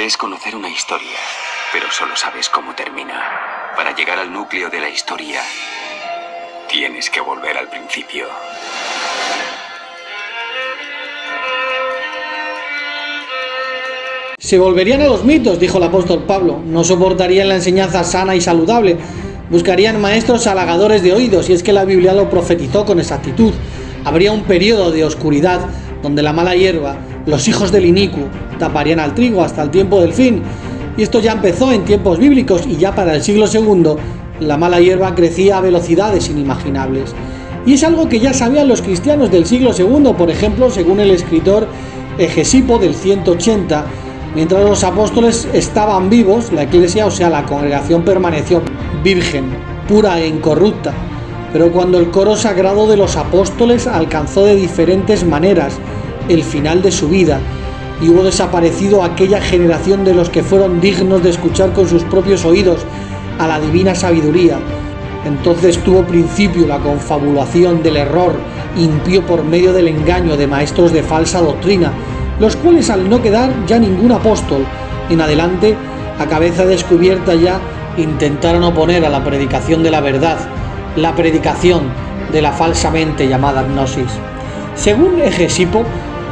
Crees conocer una historia, pero solo sabes cómo termina. Para llegar al núcleo de la historia, tienes que volver al principio. Se volverían a los mitos, dijo el apóstol Pablo. No soportarían la enseñanza sana y saludable. Buscarían maestros halagadores de oídos, y es que la Biblia lo profetizó con exactitud. Habría un periodo de oscuridad donde la mala hierba, los hijos del inicuo, taparían al trigo hasta el tiempo del fin. Y esto ya empezó en tiempos bíblicos, y ya para el siglo II la mala hierba crecía a velocidades inimaginables. Y es algo que ya sabían los cristianos del siglo II, por ejemplo, según el escritor Hegesipo del 180, mientras los apóstoles estaban vivos, la iglesia, o sea, la congregación, permaneció virgen, pura e incorrupta. Pero cuando el coro sagrado de los apóstoles alcanzó de diferentes maneras el final de su vida, y hubo desaparecido aquella generación de los que fueron dignos de escuchar con sus propios oídos a la divina sabiduría, entonces tuvo principio la confabulación del error impío por medio del engaño de maestros de falsa doctrina, los cuales, al no quedar ya ningún apóstol en adelante, a cabeza descubierta ya, intentaron oponer a la predicación de la verdad, la predicación de la falsamente llamada gnosis. Según Hegesipo,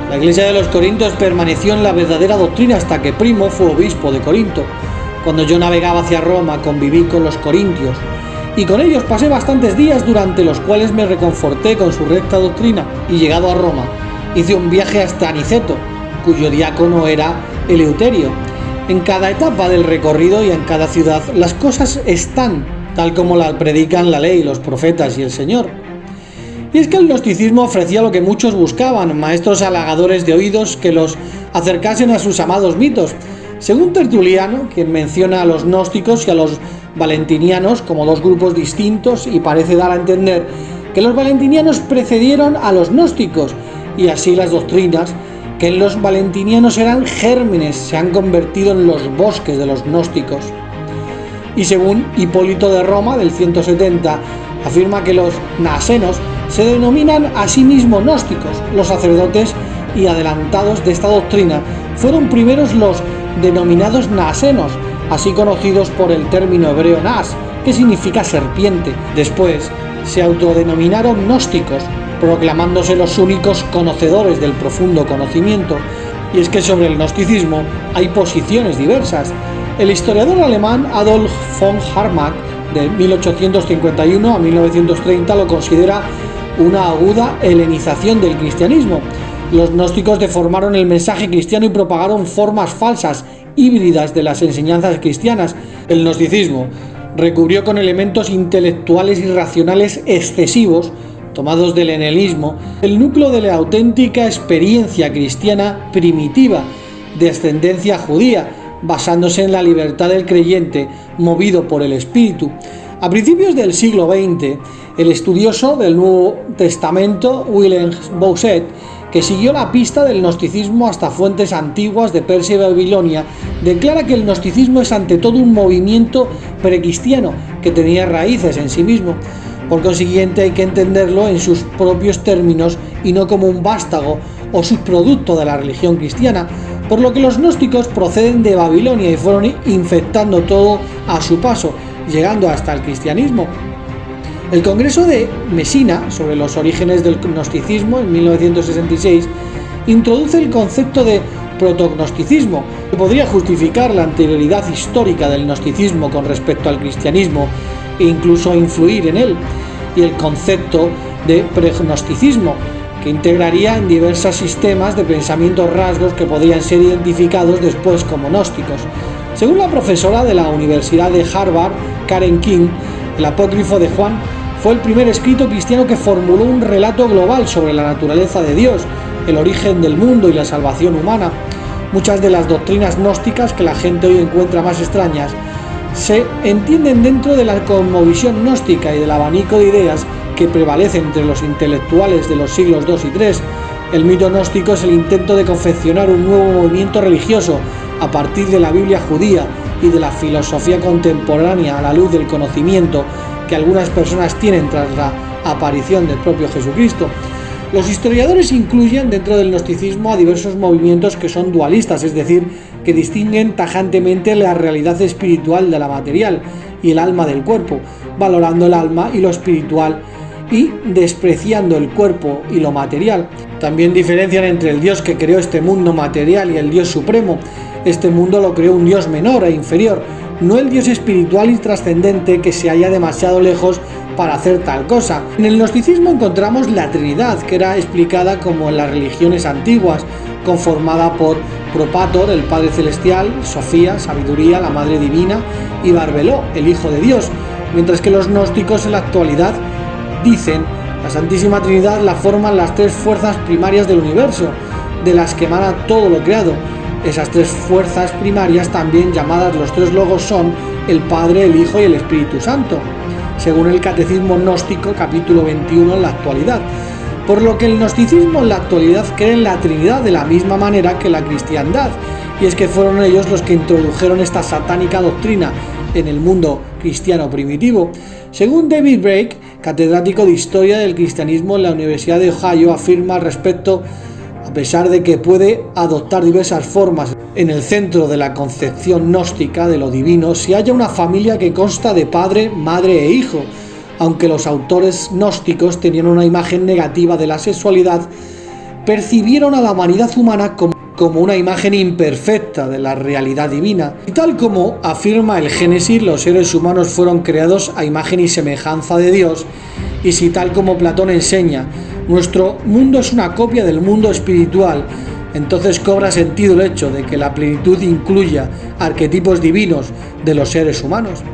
la iglesia de los Corintios permaneció en la verdadera doctrina hasta que Primo fue obispo de Corinto. Cuando yo navegaba hacia Roma, conviví con los corintios, y con ellos pasé bastantes días, durante los cuales me reconforté con su recta doctrina, y llegado a Roma, hice un viaje hasta Aniceto, cuyo diácono era Eleuterio. En cada etapa del recorrido y en cada ciudad las cosas están tal como las predican la ley, los profetas y el Señor. Y es que el gnosticismo ofrecía lo que muchos buscaban, maestros halagadores de oídos que los acercasen a sus amados mitos. Según Tertuliano, quien menciona a los gnósticos y a los valentinianos como dos grupos distintos, y parece dar a entender que los valentinianos precedieron a los gnósticos, y así las doctrinas que en los valentinianos eran gérmenes se han convertido en los bosques de los gnósticos. Y según Hipólito de Roma, del 170, afirma que los naasenos se denominan a sí mismos gnósticos. Los sacerdotes y adelantados de esta doctrina fueron primeros los denominados naasenos, así conocidos por el término hebreo nas, que significa serpiente. Después se autodenominaron gnósticos, proclamándose los únicos conocedores del profundo conocimiento. Y es que sobre el gnosticismo hay posiciones diversas. El historiador alemán Adolf von Harnack, de 1851 a 1930, lo considera una aguda helenización del cristianismo. Los gnósticos deformaron el mensaje cristiano y propagaron formas falsas, híbridas de las enseñanzas cristianas. El gnosticismo recubrió con elementos intelectuales y racionales excesivos, tomados del helenismo, el núcleo de la auténtica experiencia cristiana primitiva, de ascendencia judía, basándose en la libertad del creyente, movido por el Espíritu. A principios del siglo XX, el estudioso del Nuevo Testamento, Willem Bouset, que siguió la pista del gnosticismo hasta fuentes antiguas de Persia y Babilonia, declara que el gnosticismo es ante todo un movimiento precristiano que tenía raíces en sí mismo. Por consiguiente, hay que entenderlo en sus propios términos y no como un vástago o subproducto de la religión cristiana, por lo que los gnósticos proceden de Babilonia y fueron infectando todo a su paso, llegando hasta el cristianismo. El Congreso de Mesina, sobre los orígenes del gnosticismo, en 1966, introduce el concepto de protognosticismo, que podría justificar la anterioridad histórica del gnosticismo con respecto al cristianismo e incluso influir en él, y el concepto de pregnosticismo, que integraría en diversos sistemas de pensamiento rasgos que podrían ser identificados después como gnósticos. Según la profesora de la Universidad de Harvard, Karen King, el apócrifo de Juan fue el primer escrito cristiano que formuló un relato global sobre la naturaleza de Dios, el origen del mundo y la salvación humana. Muchas de las doctrinas gnósticas que la gente hoy encuentra más extrañas se entienden dentro de la cosmovisión gnóstica y del abanico de ideas que prevalecen entre los intelectuales de los siglos II y III. El mito gnóstico es el intento de confeccionar un nuevo movimiento religioso a partir de la Biblia judía y de la filosofía contemporánea a la luz del conocimiento que algunas personas tienen tras la aparición del propio Jesucristo. Los historiadores incluyen dentro del gnosticismo a diversos movimientos que son dualistas, es decir, que distinguen tajantemente la realidad espiritual de la material y el alma del cuerpo, valorando el alma y lo espiritual y despreciando el cuerpo y lo material. También diferencian entre el Dios que creó este mundo material y el Dios supremo. Este mundo lo creó un Dios menor e inferior, no el Dios espiritual y trascendente que se halla demasiado lejos para hacer tal cosa. En el gnosticismo encontramos la Trinidad, que era explicada como en las religiones antiguas, conformada por Propator, el Padre Celestial, Sofía, Sabiduría, la Madre Divina, y Barbeló, el Hijo de Dios, mientras que los gnósticos en la actualidad dicen la Santísima Trinidad la forman las tres fuerzas primarias del universo, de las que emana todo lo creado. Esas tres fuerzas primarias, también llamadas los tres logos, son el Padre, el Hijo y el Espíritu Santo, según el Catecismo Gnóstico, capítulo 21 en la actualidad. Por lo que el gnosticismo en la actualidad cree en la Trinidad de la misma manera que la cristiandad, y es que fueron ellos los que introdujeron esta satánica doctrina en el mundo cristiano primitivo. Según David Brake, catedrático de Historia del Cristianismo en la Universidad de Ohio, afirma al respecto: a pesar de que puede adoptar diversas formas, en el centro de la concepción gnóstica de lo divino se halla una familia que consta de padre, madre e hijo. Aunque los autores gnósticos tenían una imagen negativa de la sexualidad, percibieron a la humanidad humana como una imagen imperfecta de la realidad divina. Y tal como afirma el Génesis, los seres humanos fueron creados a imagen y semejanza de Dios, y si tal como Platón enseña, nuestro mundo es una copia del mundo espiritual, entonces cobra sentido el hecho de que la plenitud incluya arquetipos divinos de los seres humanos.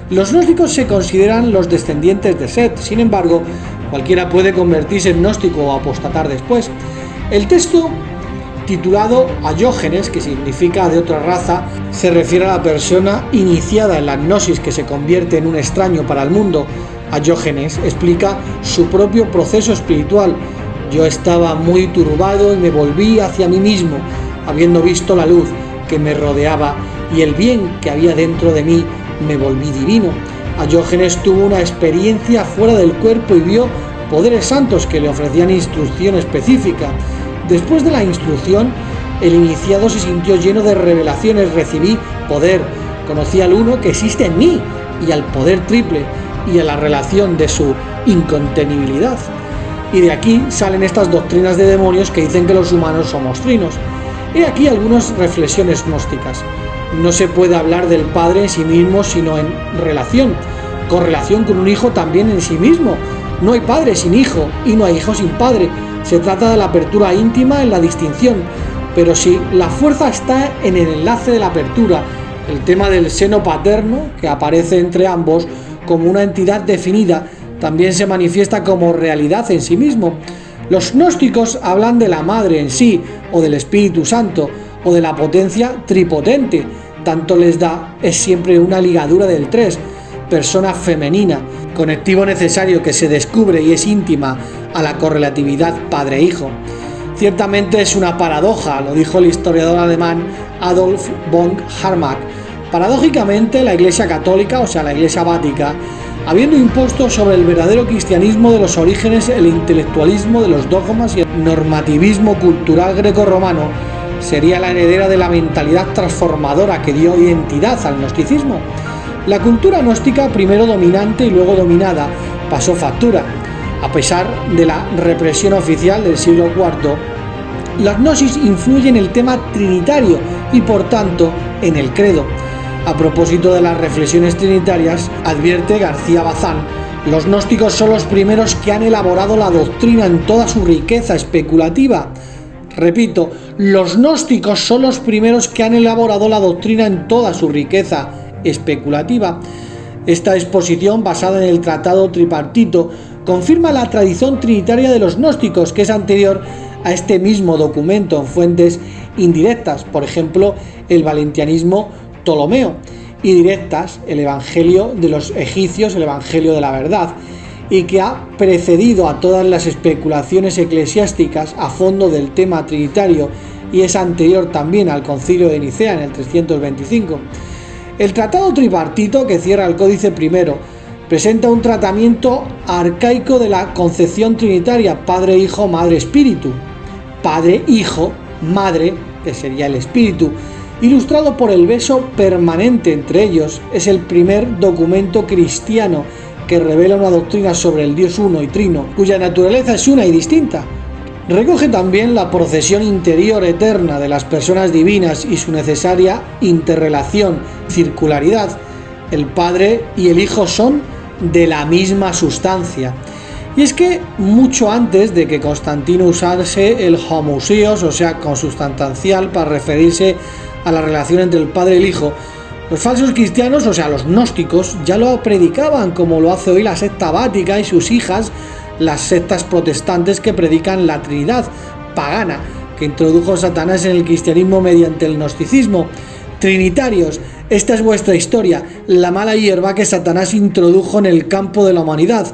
Los gnósticos se consideran los descendientes de Set, sin embargo, cualquiera puede convertirse en gnóstico o apostatar después. El texto titulado Ayógenes, que significa de otra raza, se refiere a la persona iniciada en la gnosis que se convierte en un extraño para el mundo. Ayógenes explica su propio proceso espiritual. Yo estaba muy turbado y me volví hacia mí mismo, habiendo visto la luz que me rodeaba y el bien que había dentro de mí, me volví divino. Ayógenes tuvo una experiencia fuera del cuerpo y vio poderes santos que le ofrecían instrucción específica. Después de la instrucción, el iniciado se sintió lleno de revelaciones. Recibí poder, conocí al uno que existe en mí y al poder triple y a la relación de su incontenibilidad. Y de aquí salen estas doctrinas de demonios que dicen que los humanos somos trinos. He aquí algunas reflexiones gnósticas. No se puede hablar del Padre en sí mismo, sino en relación, con relación con un hijo también en sí mismo. No hay padre sin hijo y no hay hijo sin padre. Se trata de la apertura íntima en la distinción, pero si la fuerza está en el enlace de la apertura, el tema del seno paterno, que aparece entre ambos como una entidad definida, también se manifiesta como realidad en sí mismo. Los gnósticos hablan de la madre en sí, o del Espíritu Santo, o de la potencia tripotente. Tanto les da, es siempre una ligadura del tres, persona femenina, conectivo necesario que se descubre y es íntima a la correlatividad padre-hijo. Ciertamente es una paradoja, lo dijo el historiador alemán Adolf von Harnack. Paradójicamente, la Iglesia Católica, o sea, la Iglesia Vática, habiendo impuesto sobre el verdadero cristianismo de los orígenes el intelectualismo de los dogmas y el normativismo cultural grecorromano, sería la heredera de la mentalidad transformadora que dio identidad al gnosticismo. La cultura gnóstica, primero dominante y luego dominada, pasó factura. A pesar de la represión oficial del siglo IV, la gnosis influye en el tema trinitario y por tanto en el credo. A propósito de las reflexiones trinitarias, advierte García Bazán: los gnósticos son los primeros que han elaborado la doctrina en toda su riqueza especulativa. Repito, los gnósticos son los primeros que han elaborado la doctrina en toda su riqueza especulativa. Esta exposición, basada en el Tratado Tripartito, confirma la tradición trinitaria de los gnósticos, que es anterior a este mismo documento en fuentes indirectas, por ejemplo, el valentianismo Ptolomeo, y directas, el Evangelio de los egipcios, el Evangelio de la verdad, y que ha precedido a todas las especulaciones eclesiásticas a fondo del tema trinitario y es anterior también al Concilio de Nicea en el 325. El Tratado Tripartito, que cierra el Códice I, presenta un tratamiento arcaico de la concepción trinitaria: Padre, Hijo, Madre, Espíritu. Padre, Hijo, Madre, que sería el Espíritu. ilustrado por el beso permanente entre ellos. Es el primer documento cristiano que revela una doctrina sobre el Dios uno y trino, cuya naturaleza es una y distinta. Recoge también la procesión interior eterna de las personas divinas y su necesaria interrelación, circularidad. El Padre y el Hijo son de la misma sustancia. Y es que mucho antes de que Constantino usase el homoousios, o sea, consubstancial, para referirse a la relación entre el Padre y el Hijo, los falsos cristianos, o sea, los gnósticos, ya lo predicaban, como lo hace hoy la secta vática y sus hijas, las sectas protestantes que predican la Trinidad pagana, que introdujo Satanás en el cristianismo mediante el gnosticismo. Trinitarios, esta es vuestra historia, la mala hierba que Satanás introdujo en el campo de la humanidad,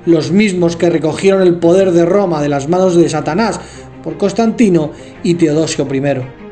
los mismos que recogieron el poder de Roma de las manos de Satanás por Constantino y Teodosio I.